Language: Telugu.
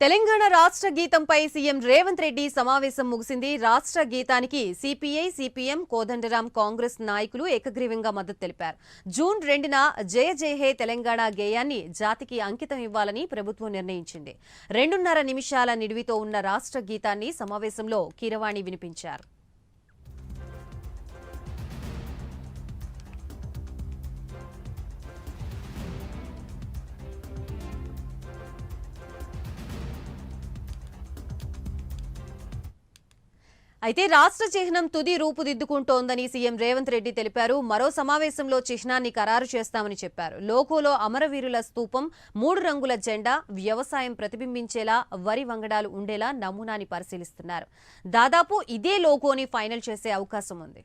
తెలంగాణ రాష్ట్ర గీతంపై సీఎం రేవంత్ రెడ్డి సమావేశం ముగిసింది. రాష్ట్ర గీతానికి సిపిఐ, సిపిఎం, కోదండరాం కాంగ్రెస్ నాయకులు ఏకగ్రీవంగా మద్దతు తెలిపారు. జూన్ 2న జయ జయ హే తెలంగాణ గేయాన్ని జాతికి అంకితం ఇవ్వాలని ప్రభుత్వం నిర్ణయించింది. 2.5 నిమిషాల నిడివితో ఉన్న రాష్ట్ర గీతాన్ని సమావేశంలో కీరవాణి వినిపించారు. అయితే రాష్ట్ర చిహ్నం తుది రూపుదిద్దుకుంటోందని సీఎం రేవంత్ రెడ్డి తెలిపారు. మరో సమావేశంలో చిహ్నాన్ని ఖరారు చేస్తామని చెప్పారు. లోగోలో అమరవీరుల స్తూపం, 3 రంగుల జెండా, వ్యవసాయం ప్రతిబింబించేలా వరి వంగడాలు ఉండేలా నమూనాని పరిశీలిస్తున్నారు. దాదాపు ఇదే లోగోని ఫైనల్ చేసే అవకాశం ఉంది.